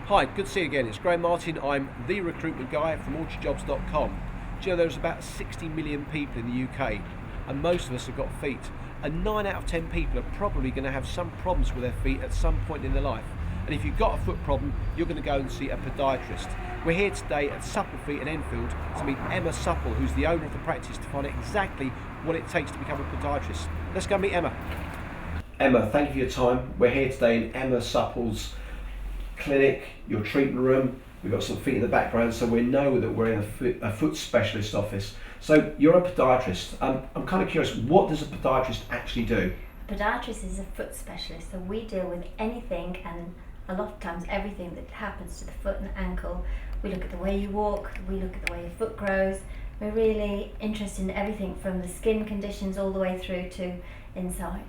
Hi, good to see you again. It's Graham Martin. I'm the recruitment guy from orchardjobs.com. Do you know there's about 60 million people in the UK and most of us have got feet, and 9 out of 10 people are probably going to have some problems with their feet at some point in their life. And if you've got a foot problem, you're going to go and see a podiatrist. We're here today at Supple Feet in Enfield to meet Emma Supple, who's the owner of the practice, to find out exactly what it takes to become a podiatrist. Let's go meet Emma. Emma, thank you for your time. We're here today in Emma Supple's clinic, your treatment room. We've got some feet in the background, so we know that we're in a foot specialist office. So you're a podiatrist. I'm kind of curious, what does a podiatrist actually do? A podiatrist is a foot specialist, so we deal with anything and a lot of times everything that happens to the foot and ankle. We look at the way you walk, we look at the way your foot grows. We're really interested in everything from the skin conditions all the way through to inside.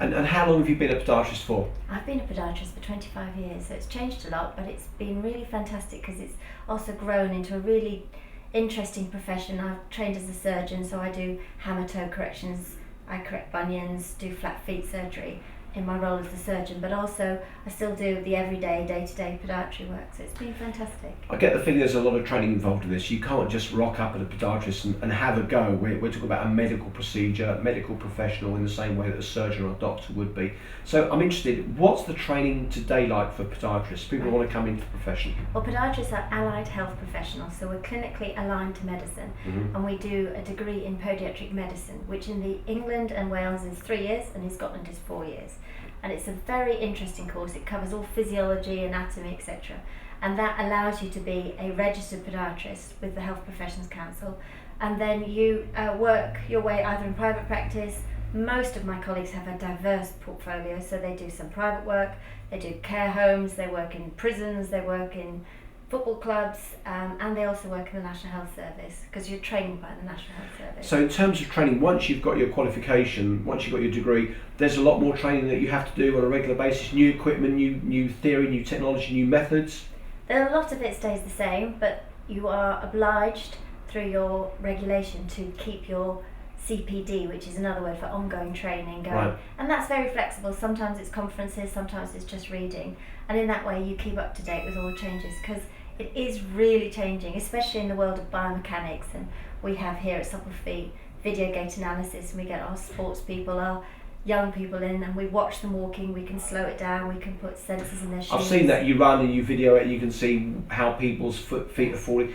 And how long have you been a podiatrist for? I've been a podiatrist for 25 years, so it's changed a lot, but it's been really fantastic because it's also grown into a really interesting profession. I've trained as a surgeon, so I do hammer toe corrections, I correct bunions, do flat feet surgery in my role as a surgeon, but also I still do the everyday, day-to-day podiatry work, so it's been fantastic. I get the feeling there's a lot of training involved in this. You can't just rock up at a podiatrist and have a go. We're talking about a medical procedure, medical professional in the same way that a surgeon or a doctor would be. So I'm interested, what's the training today like for podiatrists, people who want to come into the profession? Well, podiatrists are allied health professionals, so we're clinically aligned to medicine, and we do a degree in podiatric medicine, which in England and Wales is 3 years and in Scotland is 4 years. And it's a very interesting course. It covers all physiology, anatomy, etc. And that allows you to be a registered podiatrist with the Health Professions Council. And then you work your way either in private practice. Most of my colleagues have a diverse portfolio, so they do some private work, they do care homes, they work in prisons, they work in football clubs, and they also work in the National Health Service because you're trained by the National Health Service. So in terms of training, once you've got your qualification, once you've got your degree, there's a lot more training that you have to do on a regular basis, new equipment, new theory, new technology, new methods? A lot of it stays the same, but you are obliged through your regulation to keep your CPD, which is another word for ongoing training, going. Right. And that's very flexible. Sometimes it's conferences, sometimes it's just reading, and in that way you keep up to date with all the changes, because it is really changing, especially in the world of biomechanics. And we have here at Supple Feet video gait analysis, and we get our sports people, our young people in, and we watch them walking, we can slow it down, we can put sensors in their shoes. I've seen that, you run and you video it and you can see how people's feet are falling.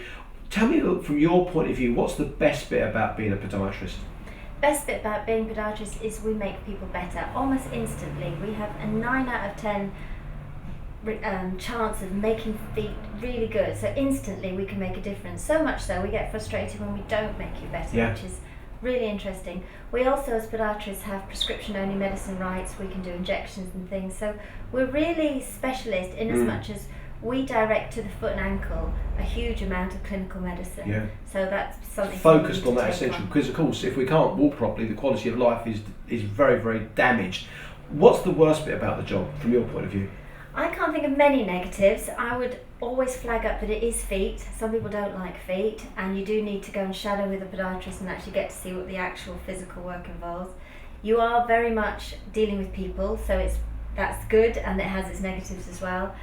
Tell me, from your point of view, what's the best bit about being a podiatrist? Best bit about being a podiatrist is we make people better almost instantly. We have a 9 out of 10 chance of making feet really good, so instantly we can make a difference. So much so we get frustrated when we don't make you better, which is really interesting. We also, as podiatrists, have prescription only medicine rights. We can do injections and things, so we're really specialist in as much as we direct to the foot and ankle a huge amount of clinical medicine. So that's something focused on that essential, because of course if we can't walk properly, the quality of life is very, very damaged. What's the worst bit about the job from your point of view? I can't think of many negatives. I would always flag up that it is feet. Some people don't like feet, and you do need to go and shadow with a podiatrist and actually get to see what the actual physical work involves. You are very much dealing with people, so that's good, and it has its negatives as well.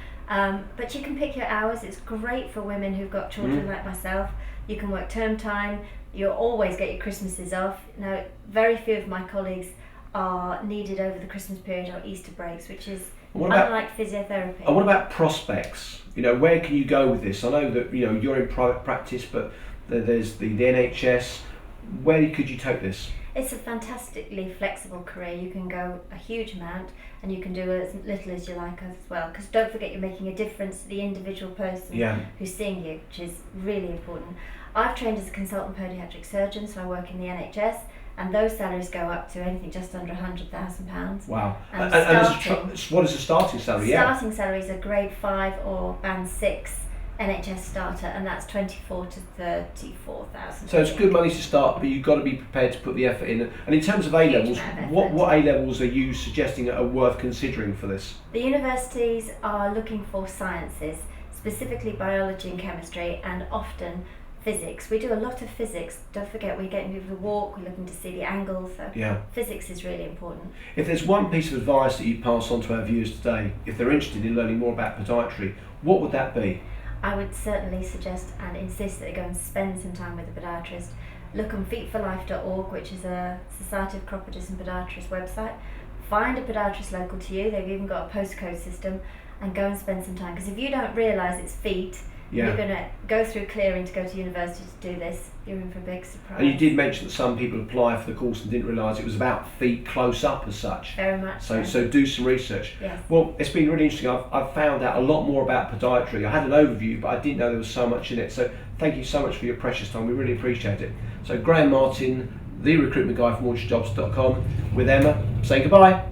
But you can pick your hours. It's great for women who've got children like myself. You can work term time. You'll always get your Christmases off. Now, very few of my colleagues are needed over the Christmas period or Easter breaks, which is unlike physiotherapy. And what about prospects? Where can you go with this? I know that you're in private practice, but there's the NHS. Where could you take this? It's a fantastically flexible career. You can go a huge amount, and you can do as little as you like as well, because don't forget you're making a difference to the individual person who's seeing you, which is really important. I've trained as a consultant podiatric surgeon, so I work in the NHS, and those salaries go up to anything just under £100,000. Wow. And what is the starting salary? Starting salary is a grade 5 or band 6 NHS starter, and that's 24 to 34,000. So it's good money to start, but you've got to be prepared to put the effort in. And in terms of A levels, what A levels are you suggesting are worth considering for this? The universities are looking for sciences, specifically biology and chemistry, and often physics. We do a lot of physics. Don't forget, we're getting people to walk, we're looking to see the angles, so physics is really important. If there's one piece of advice that you pass on to our viewers today, if they're interested in learning more about podiatry, what would that be? I would certainly suggest and insist that they go and spend some time with a podiatrist. Look on feetforlife.org, which is a Society of Chiropodists and Podiatrists website. Find a podiatrist local to you, they've even got a postcode system, and go and spend some time. Because if you don't realise it's feet, you're going to go through clearing to go to university to do this, you're in for a big surprise. And you did mention that some people apply for the course and didn't realise it was about feet close up as such. Very much so do some research. Yes. Well, it's been really interesting. I've found out a lot more about podiatry. I had an overview, but I didn't know there was so much in it. So thank you so much for your precious time. We really appreciate it. So Graham Martin, the recruitment guy from orchardjobs.com, with Emma, saying goodbye.